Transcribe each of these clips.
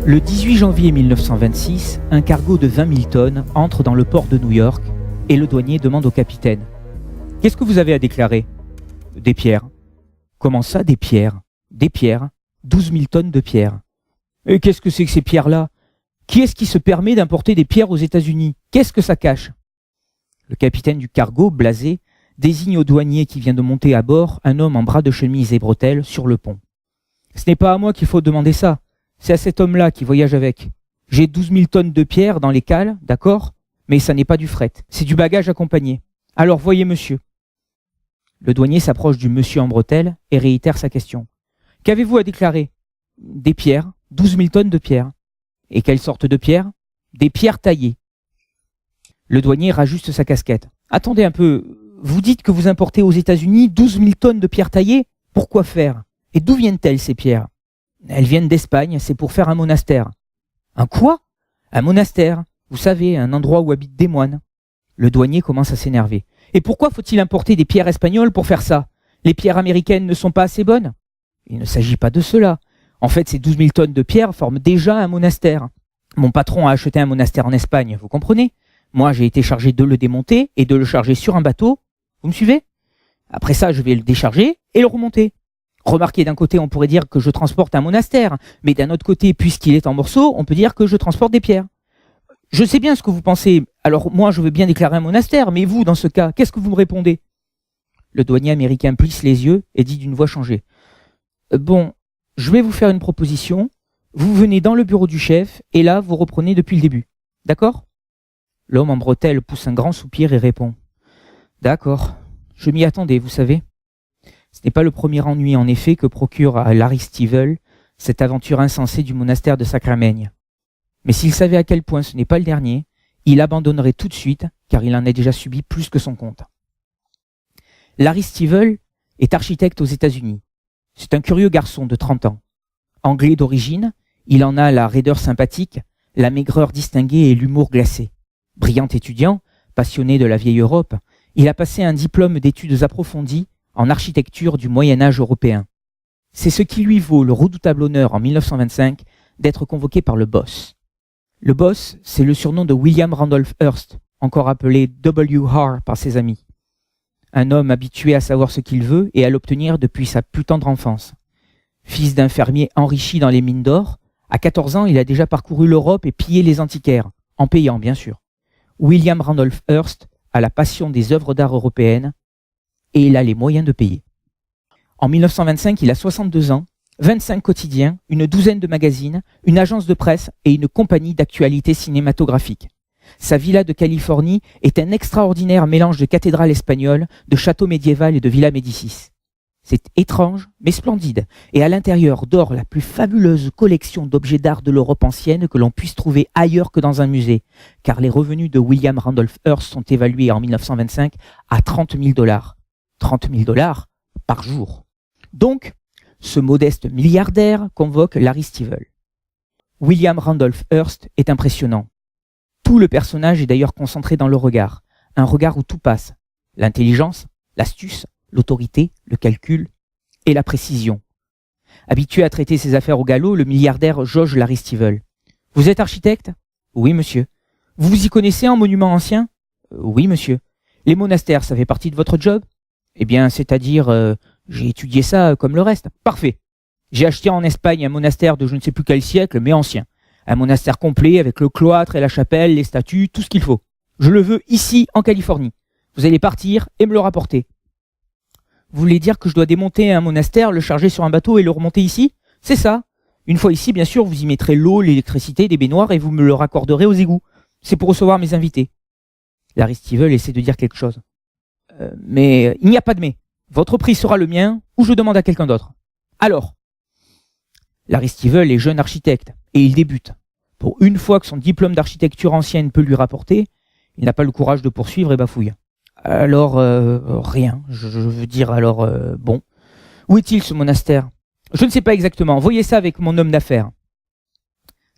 Le 18 janvier 1926, un cargo de 20 000 tonnes entre dans le port de New York et le douanier demande au capitaine « Qu'est-ce que vous avez à déclarer ?»« Des pierres. »« Comment ça, des pierres ?»« Des pierres. 12 000 tonnes de pierres. »« Et qu'est-ce que c'est que ces pierres-là ? Qui est-ce qui se permet d'importer des pierres aux États-Unis ? Qu'est-ce que ça cache ?» Le capitaine du cargo, blasé, désigne au douanier qui vient de monter à bord un homme en bras de chemise et bretelles sur le pont. « Ce n'est pas à moi qu'il faut demander ça. C'est à cet homme-là qui voyage avec. J'ai 12 000 tonnes de pierres dans les cales, d'accord ? Mais ça n'est pas du fret, c'est du bagage accompagné. Alors voyez monsieur. » Le douanier s'approche du monsieur en bretelles et réitère sa question. « Qu'avez-vous à déclarer ? » ?»« Des pierres, 12 000 tonnes de pierres. »« Et quelle sorte de pierres ? » ?»« Des pierres taillées. » Le douanier rajuste sa casquette. « Attendez un peu, vous dites que vous importez aux États-Unis 12 000 tonnes de pierres taillées ? Pourquoi faire ? Et d'où viennent-elles ces pierres ? » ?»« Elles viennent d'Espagne, c'est pour faire un monastère. »« Un quoi ? » ?»« Un monastère, vous savez, un endroit où habitent des moines. » Le douanier commence à s'énerver. « Et pourquoi faut-il importer des pierres espagnoles pour faire ça ? Les pierres américaines ne sont pas assez bonnes ? » ?»« Il ne s'agit pas de cela. En fait, ces 12 000 tonnes de pierres forment déjà un monastère. Mon patron a acheté un monastère en Espagne, vous comprenez ? Moi, j'ai été chargé de le démonter et de le charger sur un bateau. Vous me suivez ? Après ça, je vais le décharger et le remonter. Remarquez, d'un côté, on pourrait dire que je transporte un monastère, mais d'un autre côté, puisqu'il est en morceaux, on peut dire que je transporte des pierres. Je sais bien ce que vous pensez. Alors moi, je veux bien déclarer un monastère, mais vous, dans ce cas, qu'est-ce que vous me répondez ? Le douanier américain plisse les yeux et dit d'une voix changée. Bon, je vais vous faire une proposition. Vous venez dans le bureau du chef, et là, vous reprenez depuis le début. D'accord ? L'homme en bretelles pousse un grand soupir et répond. D'accord, je m'y attendais, vous savez. Ce n'est pas le premier ennui, en effet, que procure à Larry Stivel cette aventure insensée du monastère de Sacramègne. Mais s'il savait à quel point ce n'est pas le dernier, il abandonnerait tout de suite, car il en a déjà subi plus que son compte. Larry Stivel est architecte aux États-Unis. C'est un curieux garçon de 30 ans. Anglais d'origine, il en a la raideur sympathique, la maigreur distinguée et l'humour glacé. Brillant étudiant, passionné de la vieille Europe, il a passé un diplôme d'études approfondies en architecture du Moyen-Âge européen. C'est ce qui lui vaut le redoutable honneur en 1925 d'être convoqué par le boss. Le boss, c'est le surnom de William Randolph Hearst, encore appelé W.R. par ses amis. Un homme habitué à savoir ce qu'il veut et à l'obtenir depuis sa plus tendre enfance. Fils d'un fermier enrichi dans les mines d'or, à 14 ans, il a déjà parcouru l'Europe et pillé les antiquaires, en payant bien sûr. William Randolph Hearst a la passion des œuvres d'art européennes et il a les moyens de payer. En 1925, il a 62 ans, 25 quotidiens, une douzaine de magazines, une agence de presse et une compagnie d'actualité cinématographique. Sa villa de Californie est un extraordinaire mélange de cathédrale espagnole, de château médiéval et de villa Médicis. C'est étrange, mais splendide, et à l'intérieur dort la plus fabuleuse collection d'objets d'art de l'Europe ancienne que l'on puisse trouver ailleurs que dans un musée, car les revenus de William Randolph Hearst sont évalués en 1925 à 30 000 $. 30 000 $ par jour. Donc, ce modeste milliardaire convoque Larry Stivel. William Randolph Hearst est impressionnant. Tout le personnage est d'ailleurs concentré dans le regard, un regard où tout passe, l'intelligence, l'astuce, l'autorité, le calcul et la précision. Habitué à traiter ses affaires au galop, le milliardaire jauge Larry Stivel. « Vous êtes architecte ? » ?»« Oui, monsieur. »« Vous vous y connaissez en monuments anciens ? » ?»« Oui, monsieur. »« Les monastères, ça fait partie de votre job ? » ?»« Eh bien, c'est-à-dire, j'ai étudié ça comme le reste. »« Parfait. J'ai acheté en Espagne un monastère de je ne sais plus quel siècle, mais ancien. Un monastère complet avec le cloître et la chapelle, les statues, tout ce qu'il faut. Je le veux ici, en Californie. Vous allez partir et me le rapporter. » « Vous voulez dire que je dois démonter un monastère, le charger sur un bateau et le remonter ici ? » ?»« C'est ça. Une fois ici, bien sûr, vous y mettrez l'eau, l'électricité, des baignoires et vous me le raccorderez aux égouts. C'est pour recevoir mes invités. » Larry Stivel essaie de dire quelque chose. Mais il n'y a pas de mais. Votre prix sera le mien ou je demande à quelqu'un d'autre. Alors, Larry Stivel est jeune architecte et il débute. Pour une fois que son diplôme d'architecture ancienne peut lui rapporter, il n'a pas le courage de poursuivre et bafouille. Alors, rien. Je veux dire, alors, bon. Où est-il ce monastère ? Je ne sais pas exactement. Voyez ça avec mon homme d'affaires.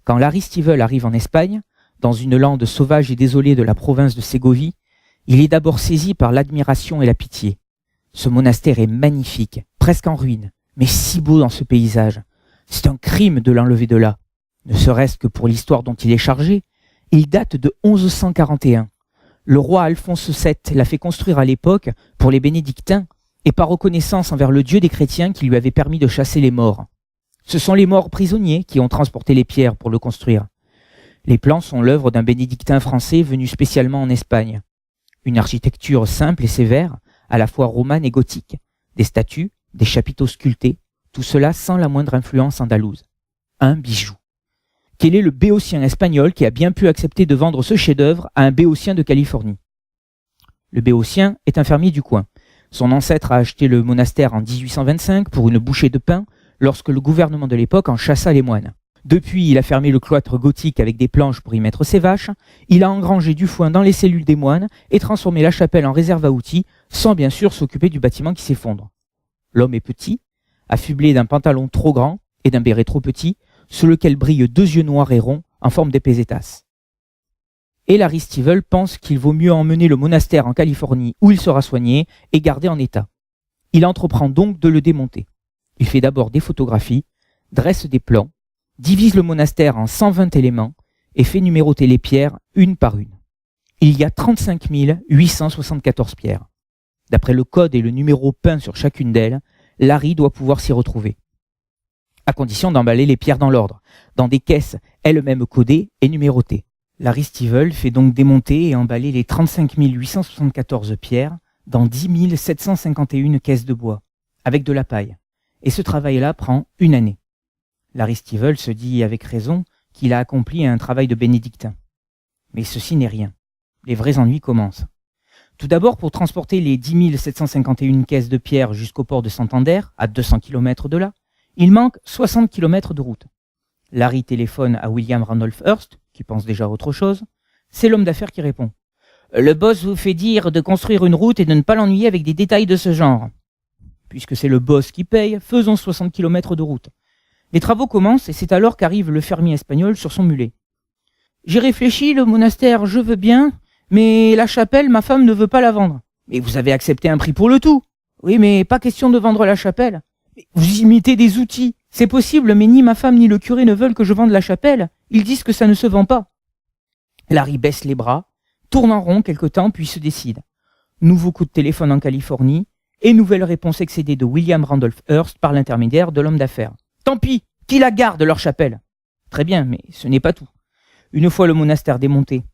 Quand Larry Stivel arrive en Espagne, dans une lande sauvage et désolée de la province de Ségovie, il est d'abord saisi par l'admiration et la pitié. Ce monastère est magnifique, presque en ruine, mais si beau dans ce paysage. C'est un crime de l'enlever de là. Ne serait-ce que pour l'histoire dont il est chargé, il date de 1141. Le roi Alphonse VII l'a fait construire à l'époque pour les bénédictins et par reconnaissance envers le Dieu des chrétiens qui lui avait permis de chasser les morts. Ce sont les morts prisonniers qui ont transporté les pierres pour le construire. Les plans sont l'œuvre d'un bénédictin français venu spécialement en Espagne. Une architecture simple et sévère, à la fois romane et gothique, des statues, des chapiteaux sculptés, tout cela sans la moindre influence andalouse. Un bijou. Quel est le béotien espagnol qui a bien pu accepter de vendre ce chef-d'œuvre à un béotien de Californie? Le béotien est un fermier du coin. Son ancêtre a acheté le monastère en 1825 pour une bouchée de pain lorsque le gouvernement de l'époque en chassa les moines. Depuis, il a fermé le cloître gothique avec des planches pour y mettre ses vaches, il a engrangé du foin dans les cellules des moines et transformé la chapelle en réserve à outils, sans bien sûr s'occuper du bâtiment qui s'effondre. L'homme est petit, affublé d'un pantalon trop grand et d'un béret trop petit, sous lequel brillent deux yeux noirs et ronds en forme d'épées étasses. Et Larry Stivel pense qu'il vaut mieux emmener le monastère en Californie où il sera soigné et gardé en état. Il entreprend donc de le démonter. Il fait d'abord des photographies, dresse des plans, divise le monastère en 120 éléments et fait numéroter les pierres une par une. Il y a 35 874 pierres. D'après le code et le numéro peint sur chacune d'elles, Larry doit pouvoir s'y retrouver. À condition d'emballer les pierres dans l'ordre, dans des caisses elles-mêmes codées et numérotées. Larry Stivel fait donc démonter et emballer les 35 874 pierres dans 10 751 caisses de bois, avec de la paille. Et ce travail-là prend une année. Larry Stivel se dit avec raison qu'il a accompli un travail de bénédictin. Mais ceci n'est rien. Les vrais ennuis commencent. Tout d'abord, pour transporter les 10 751 caisses de pierre jusqu'au port de Santander, à 200 km de là, il manque 60 km de route. Larry téléphone à William Randolph Hearst, qui pense déjà à autre chose. C'est l'homme d'affaires qui répond. « Le boss vous fait dire de construire une route et de ne pas l'ennuyer avec des détails de ce genre. » Puisque c'est le boss qui paye, faisons 60 km de route. Les travaux commencent et c'est alors qu'arrive le fermier espagnol sur son mulet. « J'ai réfléchi, le monastère, je veux bien, mais la chapelle, ma femme ne veut pas la vendre. »« Mais vous avez accepté un prix pour le tout. »« Oui, mais pas question de vendre la chapelle. »« Vous imitez des outils. C'est possible, mais ni ma femme ni le curé ne veulent que je vende la chapelle. Ils disent que ça ne se vend pas. » Larry baisse les bras, tourne en rond quelque temps, puis se décide. Nouveau coup de téléphone en Californie, et nouvelle réponse excédée de William Randolph Hearst par l'intermédiaire de l'homme d'affaires. Tant pis, qui la garde leur chapelle? Très bien, mais ce n'est pas tout. Une fois le monastère démonté,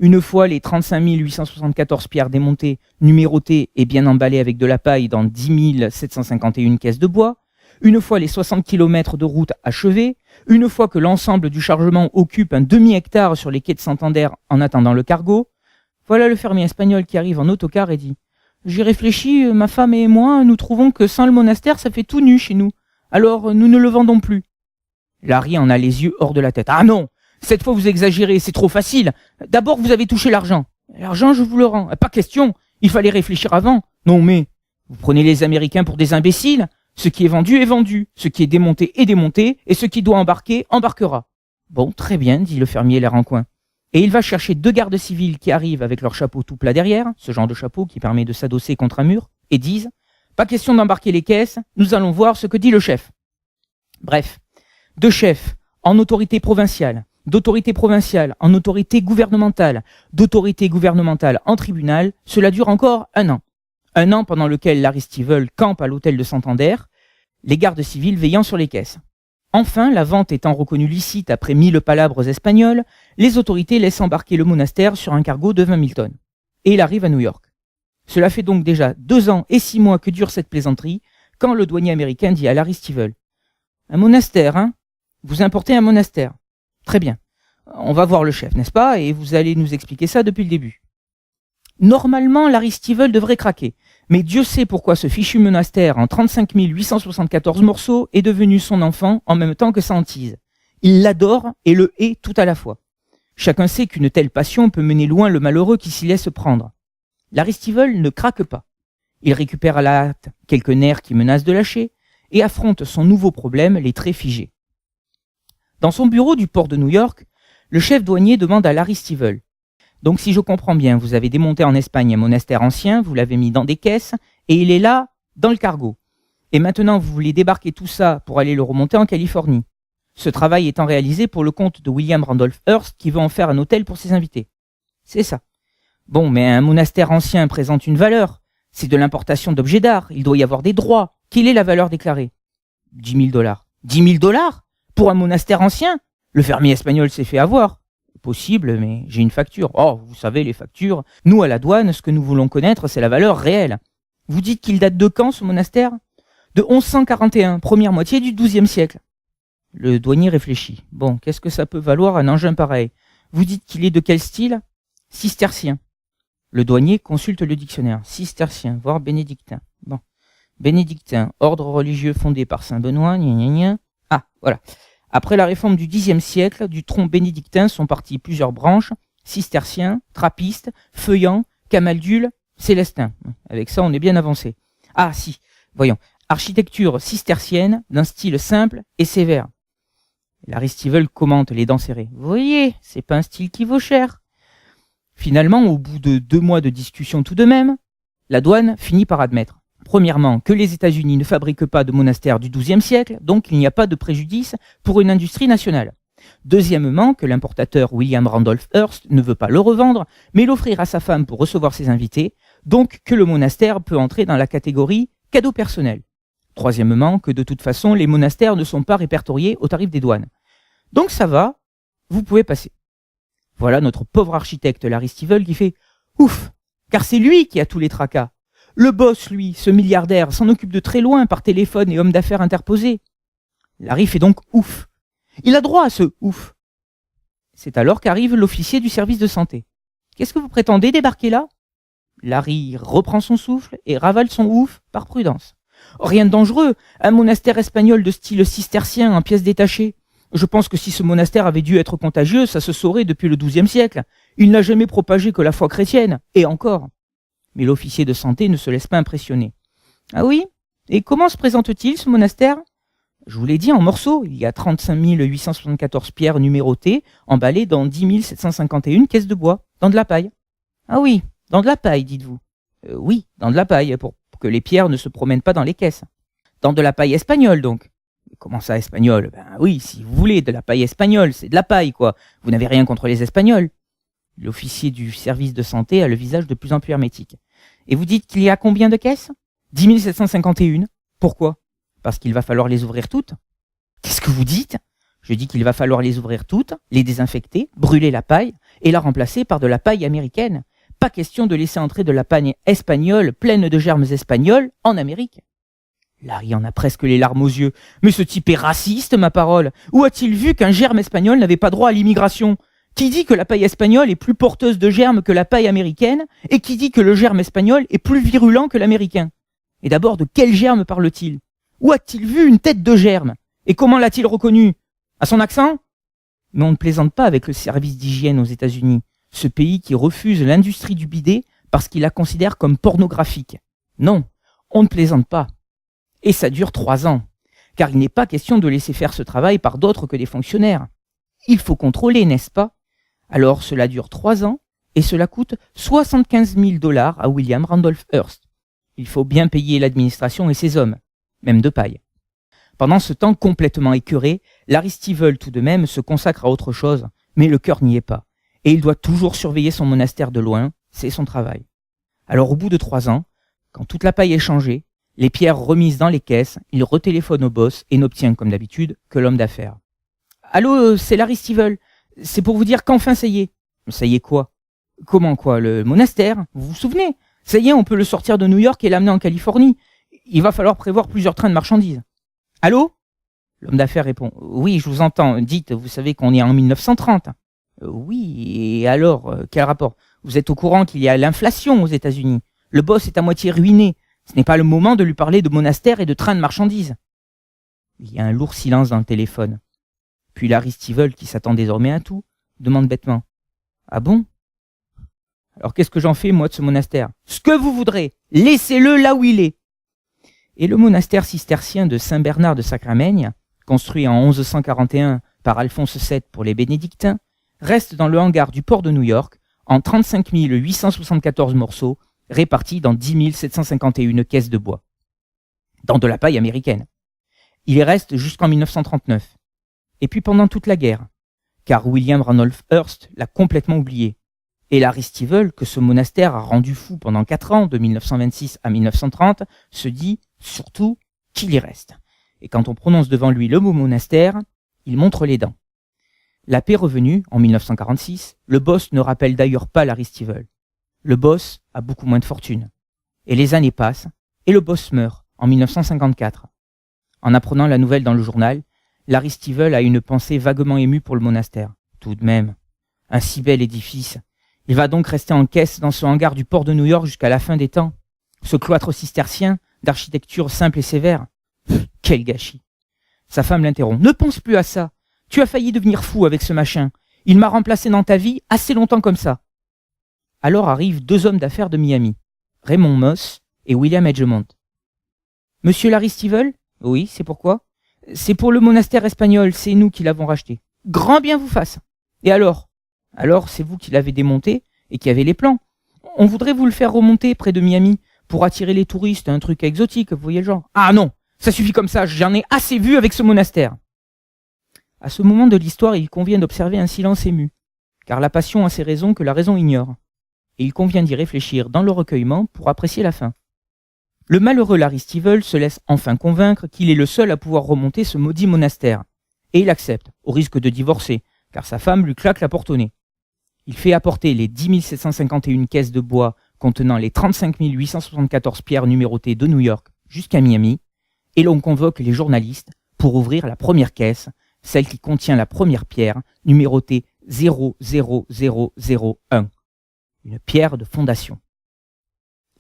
une fois les 35 874 pierres démontées, numérotées et bien emballées avec de la paille dans 10 751 caisses de bois, une fois les 60 km de route achevés, une fois que l'ensemble du chargement occupe un demi-hectare sur les quais de Santander en attendant le cargo, voilà le fermier espagnol qui arrive en autocar et dit « J'y réfléchis, ma femme et moi, nous trouvons que sans le monastère, ça fait tout nu chez nous. Alors nous ne le vendons plus. » Larry en a les yeux hors de la tête. « Ah non, cette fois vous exagérez, c'est trop facile. D'abord vous avez touché l'argent. L'argent je vous le rends. Pas question, il fallait réfléchir avant. Non mais, vous prenez les Américains pour des imbéciles. Ce qui est vendu, ce qui est démonté est démonté, et ce qui doit embarquer, embarquera. » Bon, très bien, dit le fermier l'air en coin. Et il va chercher deux gardes civils qui arrivent avec leur chapeau tout plat derrière, ce genre de chapeau qui permet de s'adosser contre un mur, et disent « Pas question d'embarquer les caisses, nous allons voir ce que dit le chef. » Bref, deux chefs en autorité provinciale, d'autorité provinciale en autorité gouvernementale, d'autorité gouvernementale en tribunal, cela dure encore un an. Un an pendant lequel Larry Stivel campe à l'hôtel de Santander, les gardes civils veillant sur les caisses. Enfin, la vente étant reconnue licite après 1000 palabres espagnoles, les autorités laissent embarquer le monastère sur un cargo de 20 000 tonnes. Et il arrive à New York. Cela fait donc déjà 2 ans et 6 mois que dure cette plaisanterie, quand le douanier américain dit à Larry Stivel « Un monastère, hein? Vous importez un monastère. Très bien. On va voir le chef, n'est-ce pas? Et vous allez nous expliquer ça depuis le début. » Normalement, Larry Stivel devrait craquer. Mais Dieu sait pourquoi ce fichu monastère en 35 874 morceaux est devenu son enfant en même temps que sa hantise. Il l'adore et le hait tout à la fois. Chacun sait qu'une telle passion peut mener loin le malheureux qui s'y laisse prendre. Larry Stivel ne craque pas. Il récupère à la hâte quelques nerfs qui menacent de lâcher et affronte son nouveau problème, les traits figés. Dans son bureau du port de New York, le chef douanier demande à Larry Stivel « Donc si je comprends bien, vous avez démonté en Espagne un monastère ancien, vous l'avez mis dans des caisses, et il est là, dans le cargo. Et maintenant vous voulez débarquer tout ça pour aller le remonter en Californie. Ce travail étant réalisé pour le compte de William Randolph Hearst qui veut en faire un hôtel pour ses invités. C'est ça. Bon, mais un monastère ancien présente une valeur. C'est de l'importation d'objets d'art. Il doit y avoir des droits. Quelle est la valeur déclarée? 10 000 $. 10 000 $ pour un monastère ancien? Le fermier espagnol s'est fait avoir. Possible, mais j'ai une facture. Oh, vous savez, les factures. Nous, à la douane, ce que nous voulons connaître, c'est la valeur réelle. Vous dites qu'il date de quand, ce monastère? De 1141, première moitié du XIIe siècle. Le douanier réfléchit. Bon, qu'est-ce que ça peut valoir un engin pareil? Vous dites qu'il est de quel style? Cistercien. Le douanier consulte le dictionnaire. Cistercien, voire bénédictin. Bon. Bénédictin, ordre religieux fondé par saint Benoît, gna gna gna. Ah, voilà. Après la réforme du Xe siècle, du tronc bénédictin sont parties plusieurs branches, cisterciens, trappistes, feuillants, camaldules, célestins. Avec ça, on est bien avancé. Ah si, voyons. Architecture cistercienne d'un style simple et sévère. L'Aristivel commente les dents serrées. Vous voyez, c'est pas un style qui vaut cher. Finalement, au bout de 2 mois de discussion tout de même, la douane finit par admettre. Premièrement, que les États-Unis ne fabriquent pas de monastères du XIIe siècle, donc il n'y a pas de préjudice pour une industrie nationale. Deuxièmement, que l'importateur William Randolph Hearst ne veut pas le revendre, mais l'offrir à sa femme pour recevoir ses invités, donc que le monastère peut entrer dans la catégorie cadeau personnel. Troisièmement, que de toute façon, les monastères ne sont pas répertoriés au tarif des douanes. Donc ça va, vous pouvez passer. Voilà notre pauvre architecte Larry Stivel qui fait « Ouf !» car c'est lui qui a tous les tracas. Le boss, lui, ce milliardaire, s'en occupe de très loin par téléphone et homme d'affaires interposé. Larry fait donc « ouf ». Il a droit à ce « ouf ». C'est alors qu'arrive l'officier du service de santé. « Qu'est-ce que vous prétendez débarquer là ?» Larry reprend son souffle et ravale son « ouf » par prudence. Oh, rien de dangereux, un monastère espagnol de style cistercien en pièces détachées. Je pense que si ce monastère avait dû être contagieux, ça se saurait depuis le XIIe siècle. Il n'a jamais propagé que la foi chrétienne, et encore. Mais l'officier de santé ne se laisse pas impressionner. Ah oui? Et comment se présente-t-il, ce monastère? Je vous l'ai dit, en morceaux. Il y a 35 874 pierres numérotées, emballées dans 10 751 caisses de bois, dans de la paille. Ah oui, dans de la paille, dites-vous. Oui, dans de la paille, pour que les pierres ne se promènent pas dans les caisses. Dans de la paille espagnole, donc. Comment ça, espagnol? Ben oui, si vous voulez, de la paille espagnole, c'est de la paille, quoi. Vous n'avez rien contre les Espagnols. L'officier du service de santé a le visage de plus en plus hermétique. Et vous dites qu'il y a combien de caisses? 10 751. Pourquoi? Parce qu'il va falloir les ouvrir toutes. Qu'est-ce que vous dites? Je dis qu'il va falloir les ouvrir toutes, les désinfecter, brûler la paille et la remplacer par de la paille américaine. Pas question de laisser entrer de la paille espagnole pleine de germes espagnols en Amérique. Larry en a presque les larmes aux yeux. Mais ce type est raciste, ma parole. Où a-t-il vu qu'un germe espagnol n'avait pas droit à l'immigration? Qui dit que la paille espagnole est plus porteuse de germes que la paille américaine? Et qui dit que le germe espagnol est plus virulent que l'américain? Et d'abord, de quel germe parle-t-il? Où a-t-il vu une tête de germe? Et comment l'a-t-il reconnu? À son accent? Mais on ne plaisante pas avec le service d'hygiène aux États-Unis, ce pays qui refuse l'industrie du bidet parce qu'il la considère comme pornographique. Non, on ne plaisante pas. Et ça dure 3 ans, car il n'est pas question de laisser faire ce travail par d'autres que des fonctionnaires. Il faut contrôler, n'est-ce pas? Alors cela dure 3 ans, et cela coûte 75 000 $ à William Randolph Hearst. Il faut bien payer l'administration et ses hommes, même de paille. Pendant ce temps complètement écœuré, Larry Stivel tout de même se consacre à autre chose, mais le cœur n'y est pas, et il doit toujours surveiller son monastère de loin, c'est son travail. Alors au bout de 3 ans, quand toute la paille est changée, les pierres remises dans les caisses, il retéléphone au boss et n'obtient, comme d'habitude, que l'homme d'affaires. « Allô, c'est Larry Stivel. C'est pour vous dire qu'enfin ça y est. »« Ça y est quoi ?»« Comment quoi? Le monastère? Vous vous souvenez? Ça y est, on peut le sortir de New York et l'amener en Californie. Il va falloir prévoir plusieurs trains de marchandises. »« Allô ?» L'homme d'affaires répond. « Oui, je vous entends. Dites, vous savez qu'on est en 1930. »« Oui, et alors, quel rapport? Vous êtes au courant qu'il y a l'inflation aux États-Unis. Le boss est à moitié ruiné. Ce n'est pas le moment de lui parler de monastère et de train de marchandises. » Il y a un lourd silence dans le téléphone. Puis Larry Stivel, qui s'attend désormais à tout, demande bêtement. « Ah bon? Alors qu'est-ce que j'en fais, moi, de ce monastère? »« Ce que vous voudrez. Laissez-le là où il est. » Et le monastère cistercien de Saint-Bernard de Sacramègne, construit en 1141 par Alphonse VII pour les bénédictins, reste dans le hangar du port de New York en 35 874 morceaux, répartis dans 10 751 caisses de bois, dans de la paille américaine. Il y reste jusqu'en 1939. et puis pendant toute la guerre, car William Randolph Hearst l'a complètement oublié. Et Larry Stivell, que ce monastère a rendu fou pendant 4 ans, de 1926 à 1930, se dit surtout qu'il y reste. Et quand on prononce devant lui le mot monastère, il montre les dents. La paix revenue, en 1946, le boss ne rappelle d'ailleurs pas Larry Stivell. Le boss a beaucoup moins de fortune. Et les années passent, et le boss meurt, en 1954. En apprenant la nouvelle dans le journal, Larry Stivell a une pensée vaguement émue pour le monastère. Tout de même, un si bel édifice. Il va donc rester en caisse dans ce hangar du port de New York jusqu'à la fin des temps. Ce cloître cistercien, d'architecture simple et sévère. Quel gâchis. Sa femme l'interrompt. Ne pense plus à ça. Tu as failli devenir fou avec ce machin. Il m'a remplacé dans ta vie assez longtemps comme ça. Alors arrivent 2 hommes d'affaires de Miami, Raymond Moss et William Edgemont. Monsieur Larry Stivell? Oui, c'est pourquoi? C'est pour le monastère espagnol, c'est nous qui l'avons racheté. Grand bien vous fasse. Et alors? Alors c'est vous qui l'avez démonté et qui avez les plans. On voudrait vous le faire remonter près de Miami pour attirer les touristes, un truc exotique, vous voyez le genre. Ah non, ça suffit comme ça, j'en ai assez vu avec ce monastère. À ce moment de l'histoire, il convient d'observer un silence ému, car la passion a ses raisons que la raison ignore. Et il convient d'y réfléchir dans le recueillement pour apprécier la fin. Le malheureux Larry Stivell se laisse enfin convaincre qu'il est le seul à pouvoir remonter ce maudit monastère. Et il accepte, au risque de divorcer, car sa femme lui claque la porte au nez. Il fait apporter les 10 751 caisses de bois contenant les 35 874 pierres numérotées de New York jusqu'à Miami, et l'on convoque les journalistes pour ouvrir la première caisse, celle qui contient la première pierre, numérotée 00001, une pierre de fondation.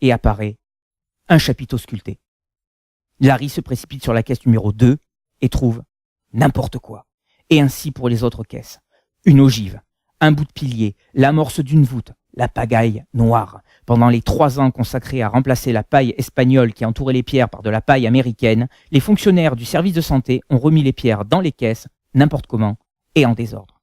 Et apparaît un chapiteau sculpté. Larry se précipite sur la caisse numéro 2 et trouve n'importe quoi. Et ainsi pour les autres caisses. Une ogive, un bout de pilier, l'amorce d'une voûte, la pagaille noire. Pendant les 3 ans consacrés à remplacer la paille espagnole qui entourait les pierres par de la paille américaine, les fonctionnaires du service de santé ont remis les pierres dans les caisses, n'importe comment, et en désordre.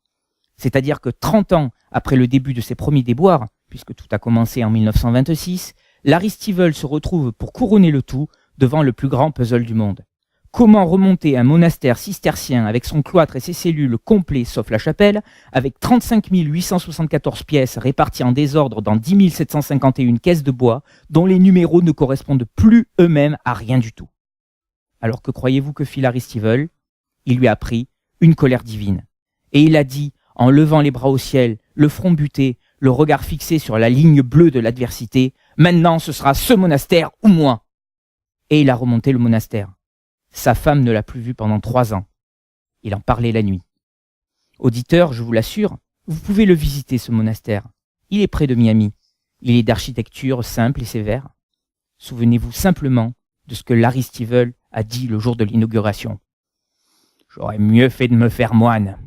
C'est-à-dire que 30 ans après le début de ses premiers déboires, puisque tout a commencé en 1926, Larry Stivell se retrouve pour couronner le tout devant le plus grand puzzle du monde. Comment remonter un monastère cistercien avec son cloître et ses cellules complets sauf la chapelle, avec 35 874 pièces réparties en désordre dans 10 751 caisses de bois, dont les numéros ne correspondent plus eux-mêmes à rien du tout. Alors que croyez-vous que fit Larry Stivell? Il lui a pris une colère divine. Et il a dit, en levant les bras au ciel, le front buté, le regard fixé sur la ligne bleue de l'adversité, « Maintenant, ce sera ce monastère ou moi !» Et il a remonté le monastère. Sa femme ne l'a plus vu pendant 3 ans. Il en parlait la nuit. Auditeurs, je vous l'assure, vous pouvez le visiter, ce monastère. Il est près de Miami. Il est d'architecture simple et sévère. Souvenez-vous simplement de ce que Larry Stivell a dit le jour de l'inauguration. « J'aurais mieux fait de me faire moine. »